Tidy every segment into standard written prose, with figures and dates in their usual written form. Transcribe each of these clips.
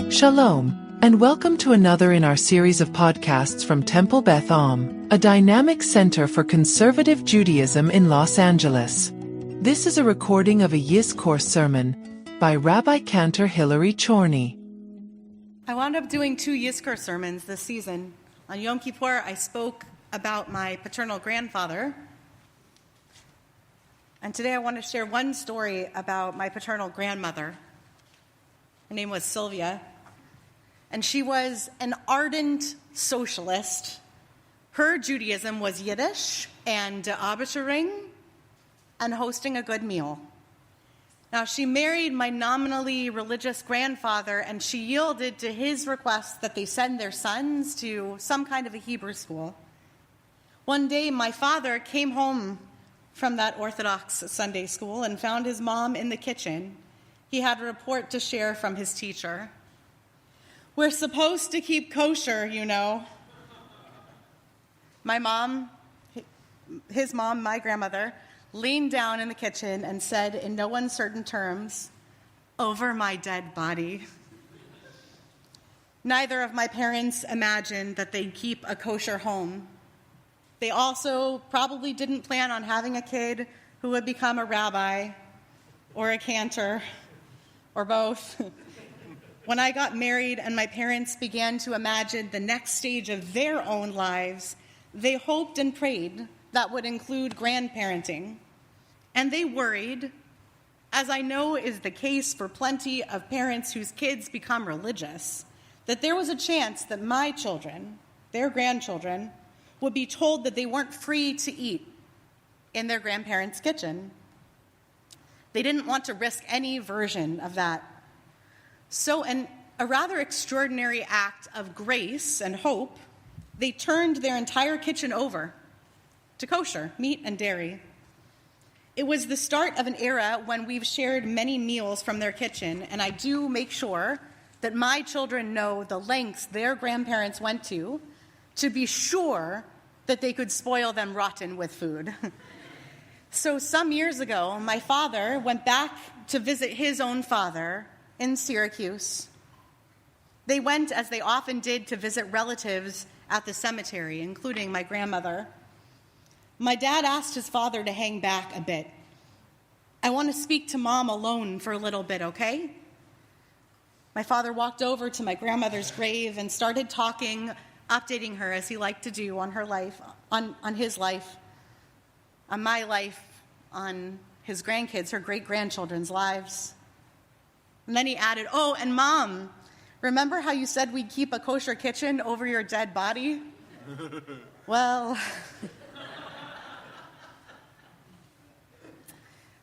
Shalom, and welcome to another in our series of podcasts from Temple Beth, a dynamic center for conservative Judaism in Los Angeles. This is a recording of a Yizkor sermon by Rabbi-Cantor Chorny. I wound up doing 2 Yizkor sermons this season. On Yom Kippur, I spoke about my paternal grandfather. And today I want to share one story about my paternal grandmother. Her name was Sylvia. And she was an ardent socialist. Her Judaism was Yiddish and Abishering and hosting a good meal. Now, she married my nominally religious grandfather, and she yielded to his request that they send their sons to some kind of a Hebrew school. One day, my father came home from that Orthodox Sunday school and found his mom in the kitchen. He had a report to share from his teacher. "We're supposed to keep kosher, you know." My mom, his mom, my grandmother, leaned down in the kitchen and said in no uncertain terms, "Over my dead body." Neither of my parents imagined that they'd keep a kosher home. They also probably didn't plan on having a kid who would become a rabbi or a cantor or both. When I got married and my parents began to imagine the next stage of their own lives, they hoped and prayed that would include grandparenting. And they worried, as I know is the case for plenty of parents whose kids become religious, that there was a chance that my children, their grandchildren, would be told that they weren't free to eat in their grandparents' kitchen. They didn't want to risk any version of that. So in a rather extraordinary act of grace and hope, they turned their entire kitchen over to kosher, meat and dairy. It was the start of an era when we've shared many meals from their kitchen, and I do make sure that my children know the lengths their grandparents went to be sure that they could spoil them rotten with food. So some years ago, my father went back to visit his own father in Syracuse. They went, as they often did, to visit relatives at the cemetery, including my grandmother. My dad asked his father to hang back a bit. "I want to speak to Mom alone for a little bit, okay?" My father walked over to my grandmother's grave and started talking, updating her as he liked to do on her life, on his life, on my life, on his grandkids, her great-grandchildren's lives. And then he added, "Oh, and Mom, remember how you said we'd keep a kosher kitchen over your dead body? Well,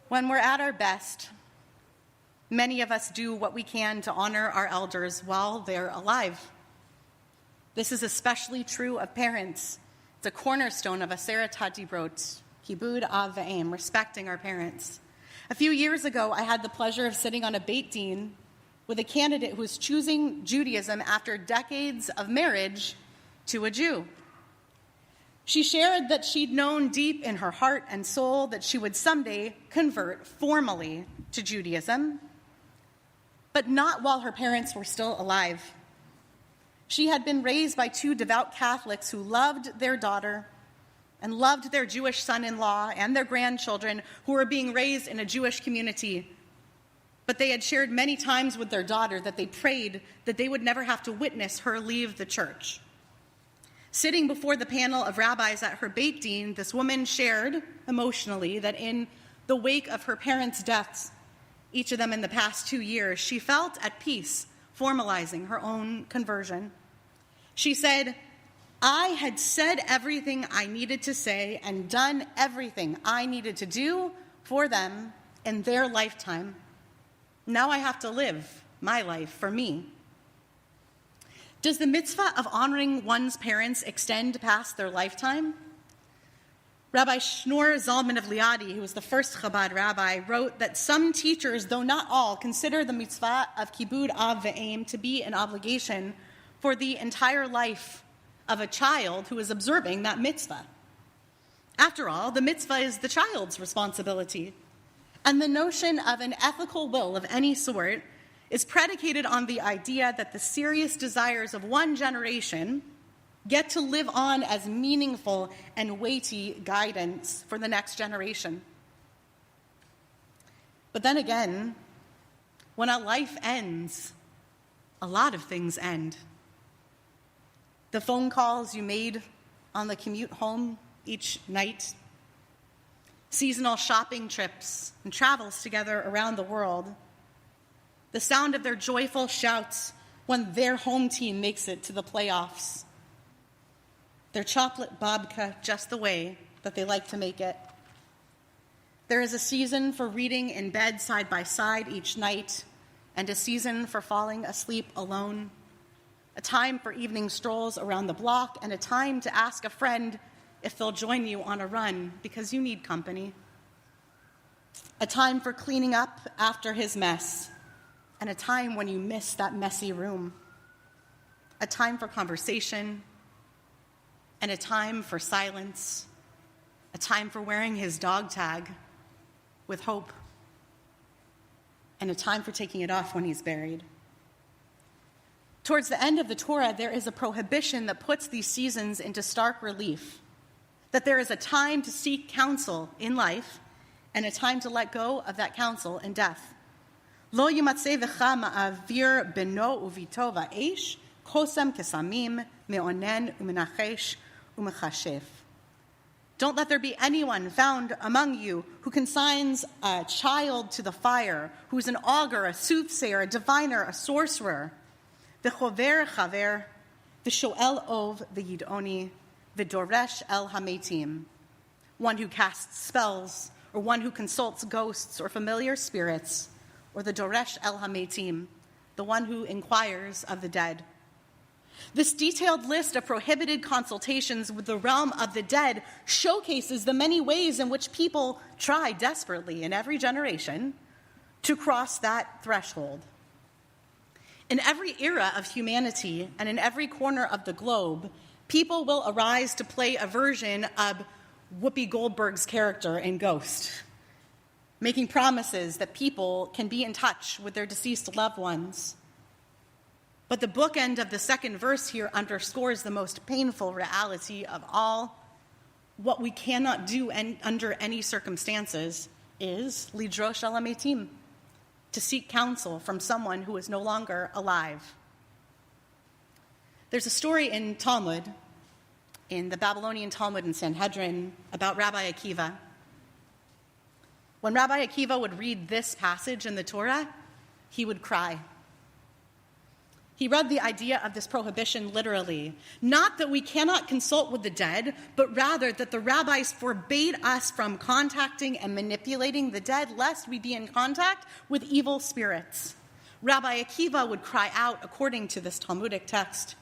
when we're at our best, many of us do what we can to honor our elders while they're alive. This is especially true of parents. It's a cornerstone of Atzeret HaDibrot, Kibud Av V'Em, respecting our parents. A few years ago, I had the pleasure of sitting on a Beit Din with a candidate who was choosing Judaism after decades of marriage to a Jew. She shared that she'd known deep in her heart and soul that she would someday convert formally to Judaism, but not while her parents were still alive. She had been raised by 2 devout Catholics who loved their daughter and loved their Jewish son-in-law and their grandchildren who were being raised in a Jewish community. But they had shared many times with their daughter that they prayed that they would never have to witness her leave the church. Sitting before the panel of rabbis at her Beit Din, this woman shared emotionally that in the wake of her parents' deaths, each of them in the past 2 years, she felt at peace formalizing her own conversion. She said, "I had said everything I needed to say and done everything I needed to do for them in their lifetime. Now I have to live my life for me." Does the mitzvah of honoring one's parents extend past their lifetime? Rabbi Shneur Zalman of Liadi, who was the first Chabad rabbi, wrote that some teachers, though not all, consider the mitzvah of Kibud Av V'Em to be an obligation for the entire life of a child who is observing that mitzvah. After all, the mitzvah is the child's responsibility. And the notion of an ethical will of any sort is predicated on the idea that the serious desires of one generation get to live on as meaningful and weighty guidance for the next generation. But then again, when a life ends, a lot of things end. The phone calls you made on the commute home each night, seasonal shopping trips and travels together around the world, the sound of their joyful shouts when their home team makes it to the playoffs, their chocolate babka just the way that they like to make it. There is a season for reading in bed side by side each night, and a season for falling asleep alone, a time for evening strolls around the block, and a time to ask a friend if they'll join you on a run because you need company. A time for cleaning up after his mess, and a time when you miss that messy room. A time for conversation, and a time for silence. A time for wearing his dog tag with hope, and a time for taking it off when he's buried. Towards the end of the Torah, there is a prohibition that puts these seasons into stark relief, that there is a time to seek counsel in life and a time to let go of that counsel in death. Lo yimatzeh v'cha ma'avir beno uvito va'esh, kosem kesamim, me'onen u'menachesh u'mechashev. Don't let there be anyone found among you who consigns a child to the fire, who's an augur, a soothsayer, a diviner, a sorcerer. V'chover chaver, v'shoel ov v'yidoni, v'doresh el hametim. One who casts spells, or one who consults ghosts or familiar spirits, or the doresh el hametim, the one who inquires of the dead. This detailed list of prohibited consultations with the realm of the dead showcases the many ways in which people try desperately in every generation to cross that threshold. In every era of humanity and in every corner of the globe, people will arise to play a version of Whoopi Goldberg's character in Ghost, making promises that people can be in touch with their deceased loved ones. But the bookend of the second verse here underscores the most painful reality of all. What we cannot do under any circumstances is lidrosh el hametim, to seek counsel from someone who is no longer alive. There's a story in Talmud, in the Babylonian Talmud and Sanhedrin, about Rabbi Akiva. When Rabbi Akiva would read this passage in the Torah, he would cry. He read the idea of this prohibition literally. Not that we cannot consult with the dead, but rather that the rabbis forbade us from contacting and manipulating the dead, lest we be in contact with evil spirits. Rabbi Akiva would cry out, according to this Talmudic text,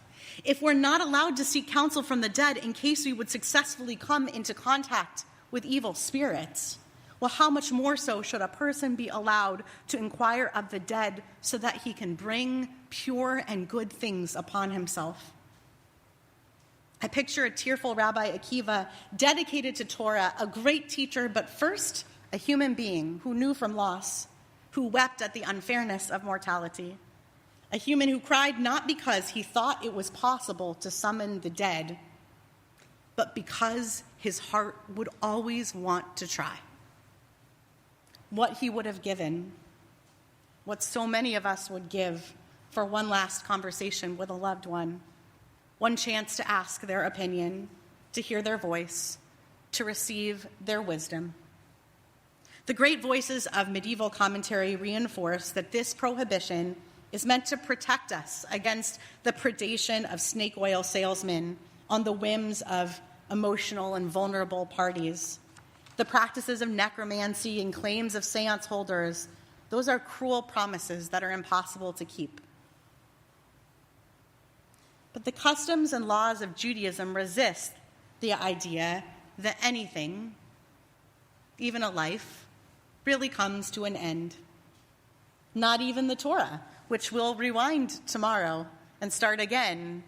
if we're not allowed to seek counsel from the dead in case we would successfully come into contact with evil spirits, well, how much more so should a person be allowed to inquire of the dead so that he can bring pure and good things upon himself? I picture a tearful Rabbi Akiva dedicated to Torah, a great teacher, but first a human being who knew from loss, who wept at the unfairness of mortality, a human who cried not because he thought it was possible to summon the dead, but because his heart would always want to try. What he would have given, what so many of us would give for one last conversation with a loved one, one chance to ask their opinion, to hear their voice, to receive their wisdom. The great voices of medieval commentary reinforce that this prohibition is meant to protect us against the predation of snake oil salesmen on the whims of emotional and vulnerable parties. The practices of necromancy and claims of seance holders, those are cruel promises that are impossible to keep. But the customs and laws of Judaism resist the idea that anything, even a life, really comes to an end. Not even the Torah, which we'll rewind tomorrow and start again.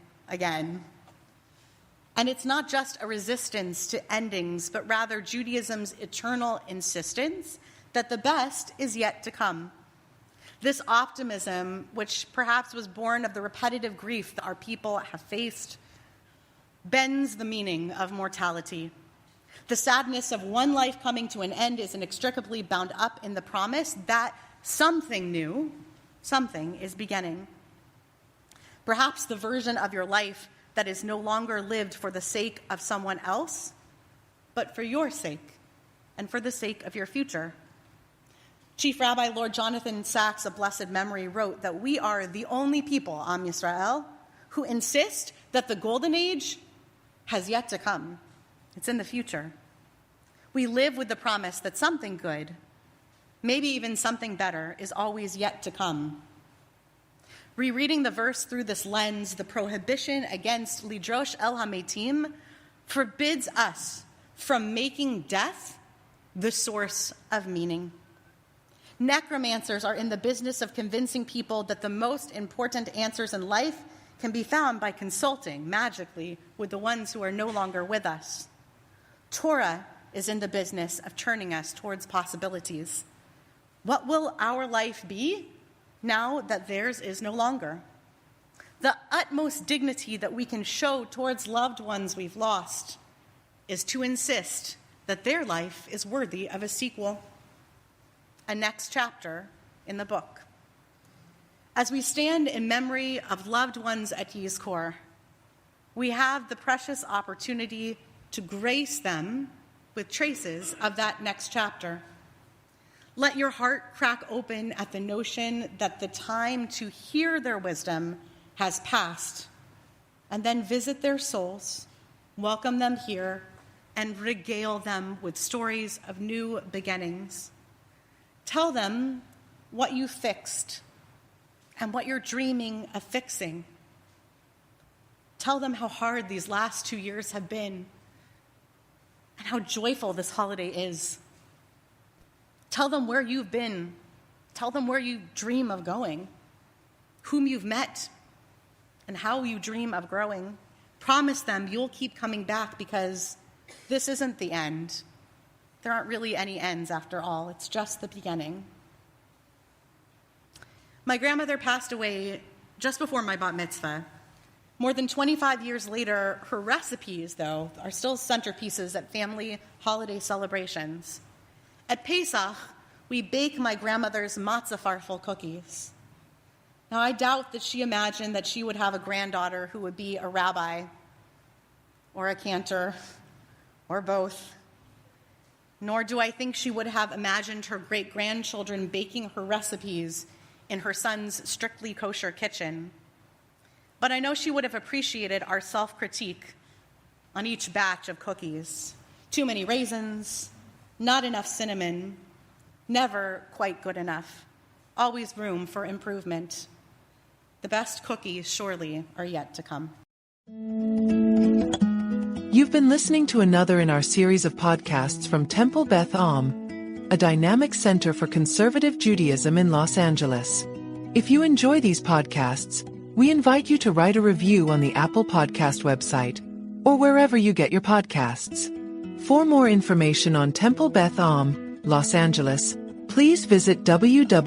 And it's not just a resistance to endings, but rather Judaism's eternal insistence that the best is yet to come. This optimism, which perhaps was born of the repetitive grief that our people have faced, bends the meaning of mortality. The sadness of one life coming to an end is inextricably bound up in the promise that something new, something is beginning. Perhaps the version of your life that is no longer lived for the sake of someone else, but for your sake and for the sake of your future. Chief Rabbi Lord Jonathan Sacks of blessed memory wrote that we are the only people, Am Yisrael, who insist that the golden age has yet to come. It's in the future. We live with the promise that something good, maybe even something better, is always yet to come. Rereading the verse through this lens, the prohibition against lidrosh el hametim forbids us from making death the source of meaning. Necromancers are in the business of convincing people that the most important answers in life can be found by consulting magically with the ones who are no longer with us. Torah is in the business of turning us towards possibilities. What will our life be now that theirs is no longer? The utmost dignity that we can show towards loved ones we've lost is to insist that their life is worthy of a sequel, a next chapter in the book. As we stand in memory of loved ones at Yizkor, we have the precious opportunity to grace them with traces of that next chapter. Let your heart crack open at the notion that the time to hear their wisdom has passed, and then visit their souls, welcome them here, and regale them with stories of new beginnings. Tell them what you fixed and what you're dreaming of fixing. Tell them how hard these last 2 years have been and how joyful this holiday is. Tell them where you've been. Tell them where you dream of going, whom you've met, and how you dream of growing. Promise them you'll keep coming back because this isn't the end. There aren't really any ends after all. It's just the beginning. My grandmother passed away just before my bat mitzvah. More than 25 years later, her recipes, though, are still centerpieces at family holiday celebrations. At Pesach, we bake my grandmother's matzah farfel cookies. Now, I doubt that she imagined that she would have a granddaughter who would be a rabbi or a cantor or both. Nor do I think she would have imagined her great-grandchildren baking her recipes in her son's strictly kosher kitchen. But I know she would have appreciated our self-critique on each batch of cookies. Too many raisins, not enough cinnamon, never quite good enough, always room for improvement. The best cookies surely are yet to come. You've been listening to another in our series of podcasts from Temple Beth Am, a dynamic center for conservative Judaism in Los Angeles. If you enjoy these podcasts, we invite you to write a review on the Apple Podcast website or wherever you get your podcasts. For more information on Temple Beth Am, Los Angeles, please visit www.tbala.org.